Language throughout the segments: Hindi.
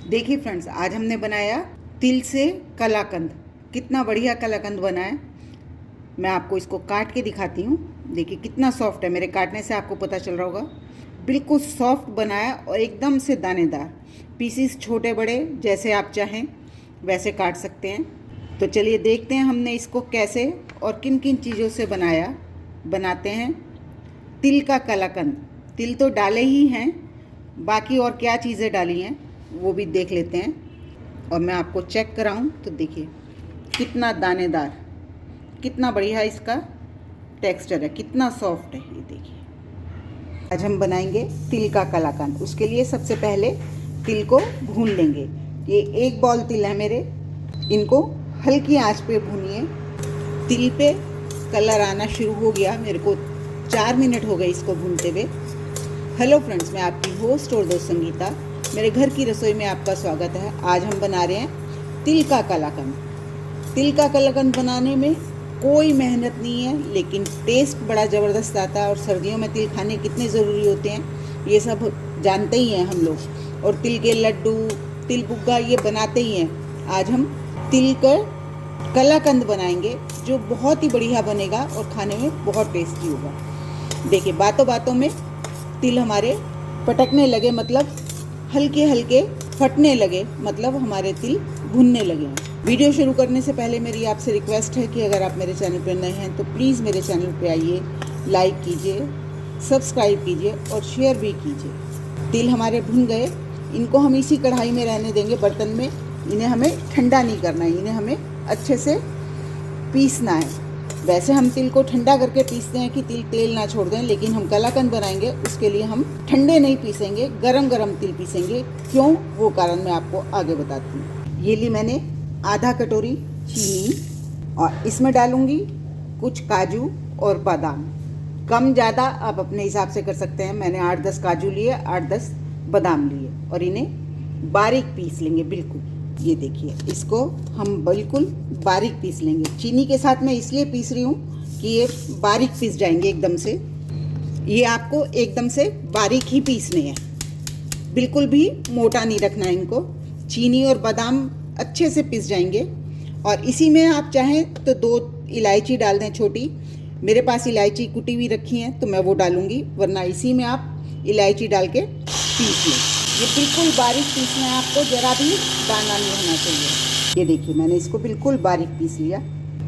देखिए फ्रेंड्स, आज हमने बनाया तिल से कलाकंद। कितना बढ़िया कलाकंद बना है। मैं आपको इसको काट के दिखाती हूँ। देखिए कितना सॉफ्ट है, मेरे काटने से आपको पता चल रहा होगा। बिल्कुल सॉफ्ट बना है और एकदम से दानेदार। पीसीस छोटे बड़े जैसे आप चाहें वैसे काट सकते हैं। तो चलिए देखते हैं हमने इसको कैसे और किन किन चीज़ों से बनाते हैं तिल का कलाकंद। तिल तो डाले ही हैं, बाकी और क्या चीज़ें डाली हैं वो भी देख लेते हैं। और मैं आपको चेक कराऊं तो देखिए कितना दानेदार, कितना बढ़िया इसका टेक्सचर है, कितना सॉफ्ट है। ये देखिए आज हम बनाएंगे तिल का कलाकंद। उसके लिए सबसे पहले तिल को भून लेंगे। ये 1 बॉल तिल है मेरे। इनको हल्की आंच पे भूनिए। तिल पे कलर आना शुरू हो गया, मेरे को 4 मिनट हो गए इसको भूनते हुए। हेलो फ्रेंड्स, मैं आपकी होस्ट और दोस्त संगीता। मेरे घर की रसोई में आपका स्वागत है। आज हम बना रहे हैं तिल का कलाकंद। तिल का कलाकंद बनाने में कोई मेहनत नहीं है, लेकिन टेस्ट बड़ा ज़बरदस्त आता है। और सर्दियों में तिल खाने कितने ज़रूरी होते हैं ये सब जानते ही हैं हम लोग। और तिल के लड्डू, तिल बुग्गा ये बनाते ही हैं। आज हम तिल का कलाकंद बनाएंगे जो बहुत ही बढ़िया बनेगा और खाने में बहुत टेस्टी होगा। देखिए बातों बातों में तिल हमारे पटकने लगे, मतलब हल्के हल्के फटने लगे, मतलब हमारे तिल भुनने लगे हैं। वीडियो शुरू करने से पहले मेरी आपसे रिक्वेस्ट है कि अगर आप मेरे चैनल पर नए हैं तो प्लीज़ मेरे चैनल पे आइए, लाइक कीजिए, सब्सक्राइब कीजिए और शेयर भी कीजिए। तिल हमारे भुन गए, इनको हम इसी कढ़ाई में रहने देंगे, बर्तन में। इन्हें हमें ठंडा नहीं करना है, इन्हें हमें अच्छे से पीसना है। वैसे हम तिल को ठंडा करके पीसते हैं कि तिल तेल ना छोड़ दें, लेकिन हम कलाकंद बनाएंगे उसके लिए हम ठंडे नहीं पीसेंगे, गरम गरम तिल पीसेंगे। क्यों, वो कारण मैं आपको आगे बताती हूँ। ये ली मैंने आधा कटोरी चीनी और इसमें डालूंगी कुछ काजू और बादाम। कम ज़्यादा आप अपने हिसाब से कर सकते हैं। मैंने 8-10 काजू लिए, 8-10 बादाम लिए और इन्हें बारीक पीस लेंगे बिल्कुल। ये देखिए इसको हम बिल्कुल बारीक पीस लेंगे। चीनी के साथ मैं इसलिए पीस रही हूँ कि ये बारीक पीस जाएंगे एकदम से। ये आपको एकदम से बारीक ही पीसने हैं, बिल्कुल भी मोटा नहीं रखना है इनको। चीनी और बादाम अच्छे से पिस जाएंगे। और इसी में आप चाहें तो 2 इलायची डाल दें छोटी। मेरे पास इलायची कुटी हुई रखी है तो मैं वो डालूंगी, वरना इसी में आप इलायची डाल के पीस लें। ये बिल्कुल बारीक पीसना है आपको, ज़रा भी दाना नहीं होना चाहिए। ये देखिए मैंने इसको बिल्कुल बारीक पीस लिया।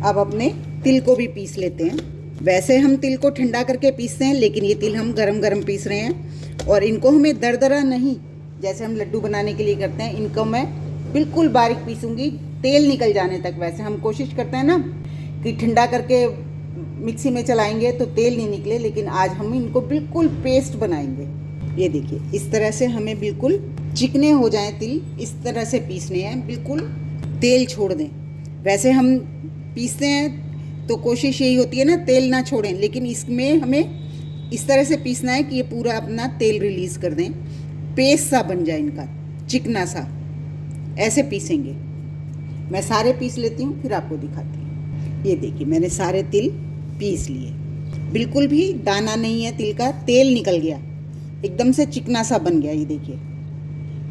अब अपने तिल को भी पीस लेते हैं। वैसे हम तिल को ठंडा करके पीसते हैं, लेकिन ये तिल हम गरम गरम पीस रहे हैं। और इनको हमें दरदरा नहीं, जैसे हम लड्डू बनाने के लिए करते हैं, इनको मैं बिल्कुल बारीक पीसूँगी, तेल निकल जाने तक। वैसे हम कोशिश करते हैं ना कि ठंडा करके मिक्सी में चलाएंगे तो तेल नहीं निकले, लेकिन आज हम इनको बिल्कुल पेस्ट बनाएंगे। ये देखिए इस तरह से हमें बिल्कुल चिकने हो जाएं तिल, इस तरह से पीसने हैं, बिल्कुल तेल छोड़ दें। वैसे हम पीसते हैं तो कोशिश यही होती है ना तेल ना छोड़ें, लेकिन इसमें हमें इस तरह से पीसना है कि ये पूरा अपना तेल रिलीज़ कर दें, पेस्ट सा बन जाए इनका, चिकना सा। ऐसे पीसेंगे। मैं सारे पीस लेती हूँ फिर आपको दिखाती हूँ। ये देखिए मैंने सारे तिल पीस लिए, बिल्कुल भी दाना नहीं है तिल का, तेल निकल गया, एकदम से चिकना सा बन गया। ये देखिए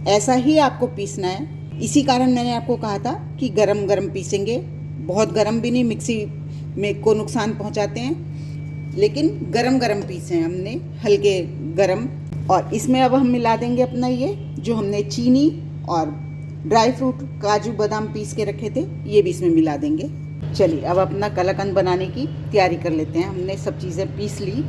ऐसा ही आपको पीसना है। इसी कारण मैंने आपको कहा था कि गरम गरम पीसेंगे। बहुत गरम भी नहीं, मिक्सी में को नुकसान पहुंचाते हैं, लेकिन गरम गरम पीसे हैं हमने, हल्के गरम। और इसमें अब हम मिला देंगे अपना ये जो हमने चीनी और ड्राई फ्रूट काजू बादाम पीस के रखे थे, ये भी इसमें मिला देंगे। चलिए अब अपना कलाकंद बनाने की तैयारी कर लेते हैं। हमने सब चीज़ें पीस ली।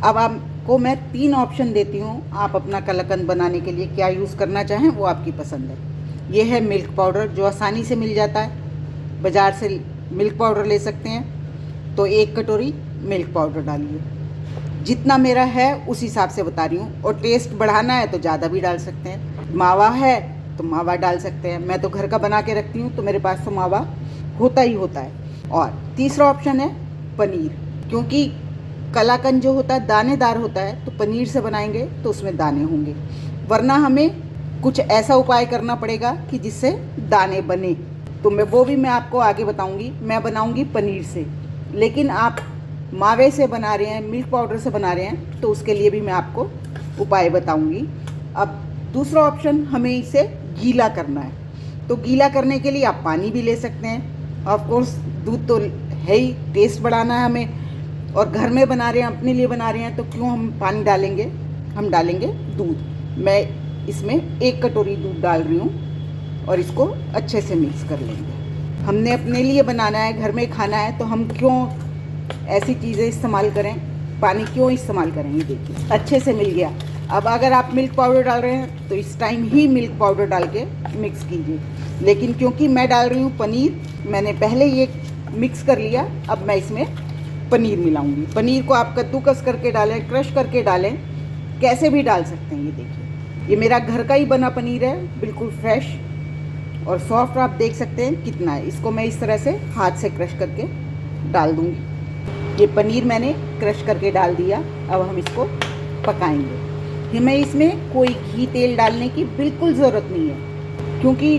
अब आपको मैं 3 ऑप्शन देती हूँ, आप अपना कलाकंद बनाने के लिए क्या यूज़ करना चाहें वो आपकी पसंद है। ये है मिल्क पाउडर जो आसानी से मिल जाता है, बाज़ार से मिल्क पाउडर ले सकते हैं। तो 1 कटोरी मिल्क पाउडर डालिए, जितना मेरा है उस हिसाब से बता रही हूँ। और टेस्ट बढ़ाना है तो ज़्यादा भी डाल सकते हैं। मावा है तो मावा डाल सकते हैं, मैं तो घर का बना के रखती हूँ तो मेरे पास तो मावा होता ही होता है। और तीसरा ऑप्शन है पनीर, क्योंकि कलाकंद जो होता है दानेदार होता है, तो पनीर से बनाएंगे तो उसमें दाने होंगे, वरना हमें कुछ ऐसा उपाय करना पड़ेगा कि जिससे दाने बने। तो मैं आपको आगे बताऊंगी। मैं बनाऊंगी पनीर से, लेकिन आप मावे से बना रहे हैं, मिल्क पाउडर से बना रहे हैं, तो उसके लिए भी मैं आपको उपाय बताऊंगी। अब दूसरा ऑप्शन, हमें इसे गीला करना है। तो गीला करने के लिए आप पानी भी ले सकते हैं। ऑफ कोर्स दूध तो है ही, टेस्ट बढ़ाना है हमें, और घर में बना रहे हैं, अपने लिए बना रहे हैं, तो क्यों हम पानी डालेंगे, हम डालेंगे दूध। मैं इसमें 1 कटोरी दूध डाल रही हूँ और इसको अच्छे से मिक्स कर लेंगे। हमने अपने लिए बनाना है, घर में खाना है, तो हम क्यों ऐसी चीज़ें इस्तेमाल करें, पानी क्यों इस्तेमाल करें। ये देखिए अच्छे से मिल गया। अब अगर आप मिल्क पाउडर डाल रहे हैं तो इस टाइम ही मिल्क पाउडर डाल के मिक्स कीजिए, लेकिन क्योंकि मैं डाल रही हूँ पनीर, मैंने पहले ये मिक्स कर लिया। अब मैं इसमें पनीर मिलाऊंगी। पनीर को आप कद्दूकस करके डालें, क्रश करके डालें, कैसे भी डाल सकते हैं। ये देखिए, ये मेरा घर का ही बना पनीर है, बिल्कुल फ्रेश और सॉफ्ट। आप देख सकते हैं कितना है। इसको मैं इस तरह से हाथ से क्रश करके डाल दूँगी। ये पनीर मैंने क्रश करके डाल दिया। अब हम इसको पकाएंगे। हमें इसमें कोई घी तेल डालने की बिल्कुल ज़रूरत नहीं है, क्योंकि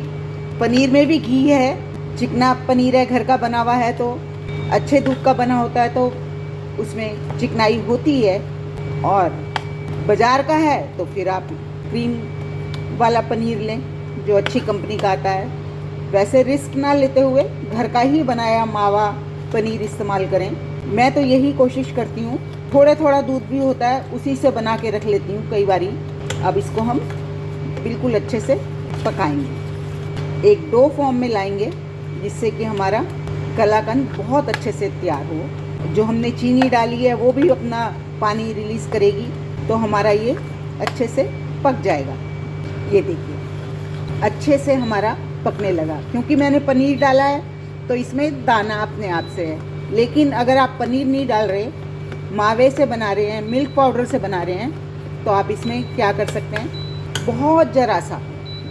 पनीर में भी घी है। चिकना पनीर है, घर का बना हुआ है, तो अच्छे दूध का बना होता है, तो उसमें चिकनाई होती है। और बाज़ार का है तो फिर आप क्रीम वाला पनीर लें जो अच्छी कंपनी का आता है। वैसे रिस्क ना लेते हुए घर का ही बनाया मावा पनीर इस्तेमाल करें। मैं तो यही कोशिश करती हूँ। थोड़ा थोड़ा दूध भी होता है, उसी से बना के रख लेती हूँ कई बारी। अब इसको हम बिल्कुल अच्छे से पकाएंगे, एक डो फॉर्म में लाएंगे, जिससे कि हमारा कलाकंद बहुत अच्छे से तैयार हो। जो हमने चीनी डाली है वो भी अपना पानी रिलीज़ करेगी, तो हमारा ये अच्छे से पक जाएगा। ये देखिए अच्छे से हमारा पकने लगा, क्योंकि मैंने पनीर डाला है तो इसमें दाना अपने आप से है। लेकिन अगर आप पनीर नहीं डाल रहे, मावे से बना रहे हैं, मिल्क पाउडर से बना रहे हैं, तो आप इसमें क्या कर सकते हैं, बहुत ज़रा सा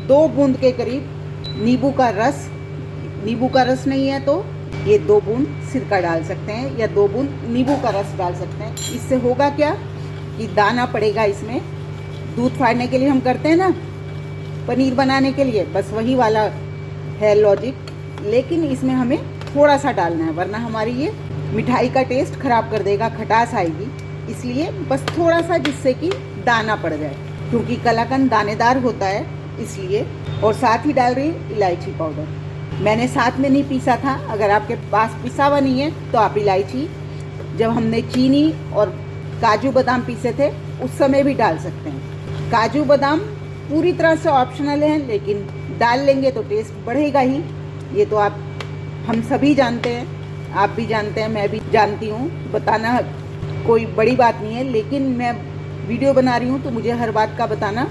2 बूंद के करीब नींबू का रस नहीं है तो ये 2 बूंद सिरका डाल सकते हैं, या 2 बूंद नींबू का रस डाल सकते हैं। इससे होगा क्या कि दाना पड़ेगा इसमें। दूध फाड़ने के लिए हम करते हैं ना, पनीर बनाने के लिए, बस वही वाला है लॉजिक। लेकिन इसमें हमें थोड़ा सा डालना है, वरना हमारी ये मिठाई का टेस्ट ख़राब कर देगा, खटास आएगी। इसलिए बस थोड़ा सा, जिससे कि दाना पड़ जाए, क्योंकि कलाकंद दानेदार होता है इसलिए। और साथ ही डाल रही इलायची पाउडर। मैंने साथ में नहीं पीसा था, अगर आपके पास पिसा हुआ नहीं है तो आप इलायची, जब हमने चीनी और काजू बादाम पीसे थे उस समय भी डाल सकते हैं। काजू बादाम पूरी तरह से ऑप्शनल है, लेकिन डाल लेंगे तो टेस्ट बढ़ेगा ही। ये तो हम सभी जानते हैं, आप भी जानते हैं, मैं भी जानती हूँ। बताना कोई बड़ी बात नहीं है, लेकिन मैं वीडियो बना रही हूँ तो मुझे हर बात का बताना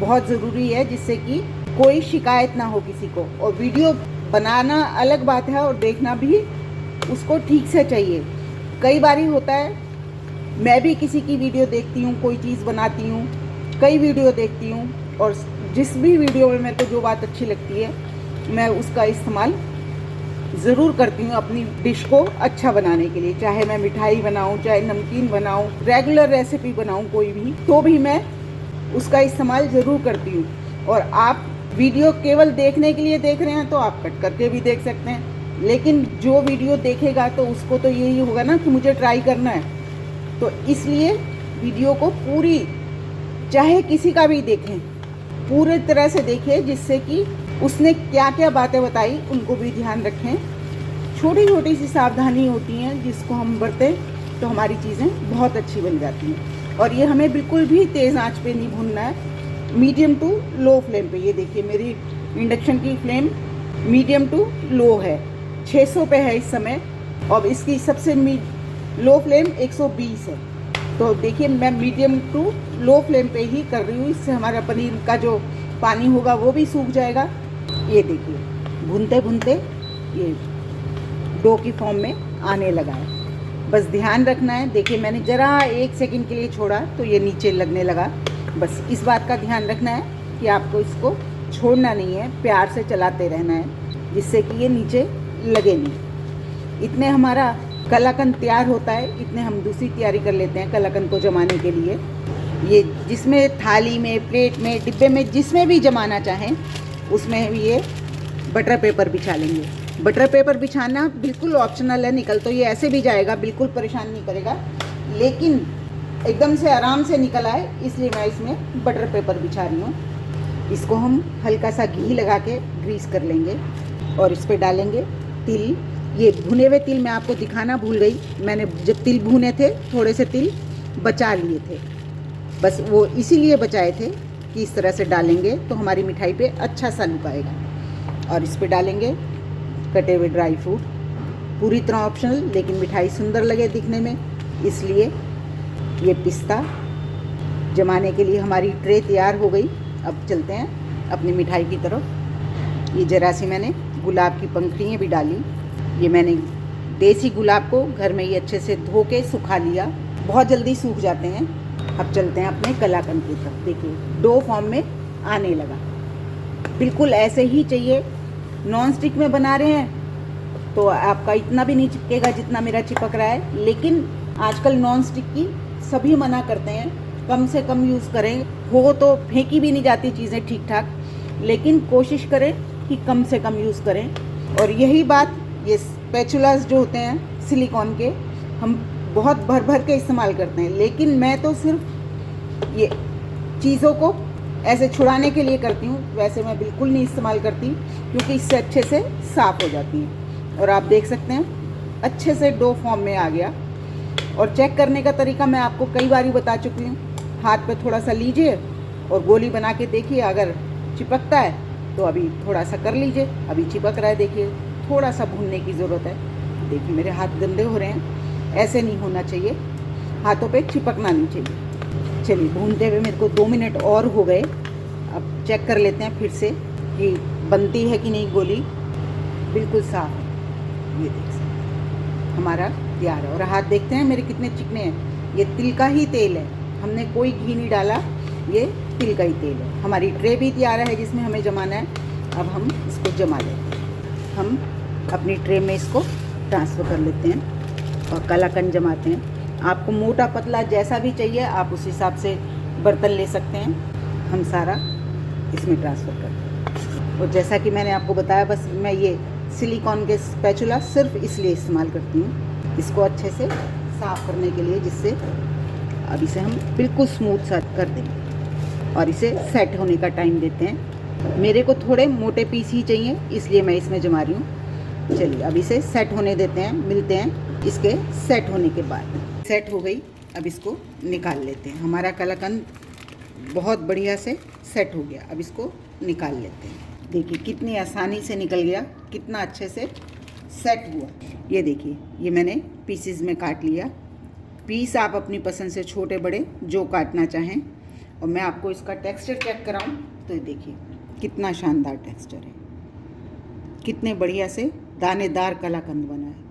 बहुत ज़रूरी है, जिससे कि कोई शिकायत ना हो किसी को। और वीडियो बनाना अलग बात है और देखना भी उसको ठीक से चाहिए। कई बारी होता है, मैं भी किसी की वीडियो देखती हूँ, कोई चीज़ बनाती हूँ, कई वीडियो देखती हूँ, और जिस भी वीडियो में मेरे को जो बात अच्छी लगती है मैं उसका इस्तेमाल ज़रूर करती हूँ अपनी डिश को अच्छा बनाने के लिए। चाहे मैं मिठाई बनाऊँ, चाहे नमकीन बनाऊँ, रेगुलर रेसिपी बनाऊँ कोई भी, तो भी मैं उसका इस्तेमाल ज़रूर करती हूँ। और आप वीडियो केवल देखने के लिए देख रहे हैं तो आप कट करके भी देख सकते हैं, लेकिन जो वीडियो देखेगा तो उसको तो यही होगा ना कि मुझे ट्राई करना है। तो इसलिए वीडियो को पूरी, चाहे किसी का भी देखें, पूरे तरह से देखें, जिससे कि उसने क्या क्या बातें बताई उनको भी ध्यान रखें। छोटी छोटी सी सावधानी होती हैं जिसको हम बरतें तो हमारी चीज़ें बहुत अच्छी बन जाती हैं। और ये हमें बिल्कुल भी तेज़ आंच पे नहीं भूनना है, मीडियम टू लो फ्लेम पे। ये देखिए मेरी इंडक्शन की फ्लेम मीडियम टू लो है, 600 पे है इस समय, और इसकी सबसे लो फ्लेम 120 है। तो देखिए मैं मीडियम टू लो फ्लेम पे ही कर रही हूँ, इससे हमारा पनीर का जो पानी होगा वो भी सूख जाएगा। ये देखिए भूनते भूनते ये डो की फॉर्म में आने लगा है। बस ध्यान रखना है, देखिए मैंने ज़रा 1 सेकंड के लिए छोड़ा तो ये नीचे लगने लगा। बस इस बात का ध्यान रखना है कि आपको इसको छोड़ना नहीं है, प्यार से चलाते रहना है, जिससे कि ये नीचे लगे नहीं। इतने हमारा कलाकंद तैयार होता है, इतने हम दूसरी तैयारी कर लेते हैं कलाकंद को जमाने के लिए। ये जिसमें थाली में, प्लेट में, डिब्बे में, जिसमें भी जमाना चाहें उसमें ये बटर पेपर बिछा लेंगे। बटर पेपर बिछाना बिल्कुल ऑप्शनल है, निकल तो ये ऐसे भी जाएगा, बिल्कुल परेशान नहीं करेगा, लेकिन एकदम से आराम से निकल आए इसलिए मैं इसमें बटर पेपर बिछा रही हूँ। इसको हम हल्का सा घी लगा के ग्रीस कर लेंगे और इस पर डालेंगे तिल। ये भुने हुए तिल मैं आपको दिखाना भूल गई, मैंने जब तिल भुने थे थोड़े से तिल बचा लिए थे, बस वो इसीलिए बचाए थे कि इस तरह से डालेंगे तो हमारी मिठाई पे अच्छा सा लुक आएगा। और इस पर डालेंगे कटे हुए ड्राई फ्रूट, पूरी तरह ऑप्शनल, लेकिन मिठाई सुंदर लगे दिखने में इसलिए। ये पिस्ता जमाने के लिए हमारी ट्रे तैयार हो गई। अब चलते हैं अपनी मिठाई की तरफ। ये जरा सी मैंने गुलाब की पंखुड़ियाँ भी डाली। ये मैंने देसी गुलाब को घर में ही अच्छे से धो के सुखा लिया, बहुत जल्दी सूख जाते हैं। अब चलते हैं अपने कलाकंद की तरफ। देखिए डो फॉर्म में आने लगा, बिल्कुल ऐसे ही चाहिए। नॉन स्टिक में बना रहे हैं तो आपका इतना भी नहीं चिपकेगा जितना मेरा चिपक रहा है, लेकिन आजकल नॉन स्टिक की सभी मना करते हैं, कम से कम यूज़ करें। हो तो फेंकी भी नहीं जाती चीज़ें ठीक ठाक, लेकिन कोशिश करें कि कम से कम यूज़ करें। और यही बात ये स्पैचुलास जो होते हैं सिलिकॉन के, हम बहुत भर भर के इस्तेमाल करते हैं, लेकिन मैं तो सिर्फ ये चीज़ों को ऐसे छुड़ाने के लिए करती हूँ। वैसे मैं बिल्कुल नहीं इस्तेमाल करती क्योंकि इससे अच्छे से साफ़ हो जाती हैं। और आप देख सकते हैं अच्छे से डो फॉर्म में आ गया। और चेक करने का तरीका मैं आपको कई बार ही बता चुकी हूँ। हाथ पे थोड़ा सा लीजिए और गोली बना के देखिए, अगर चिपकता है तो अभी थोड़ा सा कर लीजिए, अभी चिपक रहा है देखिए, थोड़ा सा भूनने की ज़रूरत है। देखिए मेरे हाथ गंदे हो रहे हैं, ऐसे नहीं होना चाहिए, हाथों पे चिपकना नहीं चाहिए। चलिए भूनते हुए मेरे को 2 मिनट और हो गए। अब चेक कर लेते हैं फिर से कि बनती है कि नहीं गोली। बिल्कुल साफ़ है, ये देख सकते हैं हमारा तैयार है। और हाथ देखते हैं मेरे कितने चिकने हैं। ये तिल का ही तेल है, हमने कोई घी नहीं डाला, ये तिल का ही तेल है। हमारी ट्रे भी तैयार है जिसमें हमें जमाना है। अब हम इसको जमा लेते हैं। हम अपनी ट्रे में इसको ट्रांसफ़र कर लेते हैं और कलाकंद जमाते हैं। आपको मोटा पतला जैसा भी चाहिए आप उस हिसाब से बर्तन ले सकते हैं। हम सारा इसमें ट्रांसफ़र करते हैं। और जैसा कि मैंने आपको बताया, बस मैं ये सिलिकॉन के स्पैचुला सिर्फ इसलिए इस्तेमाल करती हूँ, इसको अच्छे से साफ़ करने के लिए, जिससे अब इसे हम बिल्कुल स्मूथ सा कर देंगे और इसे सेट होने का टाइम देते हैं। मेरे को थोड़े मोटे पीस ही चाहिए इसलिए मैं इसमें जमा रही हूँ। चलिए अब इसे सेट होने देते हैं, मिलते हैं इसके सेट होने के बाद। सेट हो गई, अब इसको निकाल लेते हैं। हमारा कलाकंद बहुत बढ़िया से सेट हो गया, अब इसको निकाल लेते हैं। देखिए कितनी आसानी से निकल गया, कितना अच्छे से सेट हुआ। ये देखिए ये मैंने पीसीज में काट लिया। पीस आप अपनी पसंद से छोटे बड़े जो काटना चाहें। और मैं आपको इसका टेक्सचर चेक कराऊं तो ये देखिए कितना शानदार टेक्सचर है, कितने बढ़िया से दानेदार कलाकंद बना है।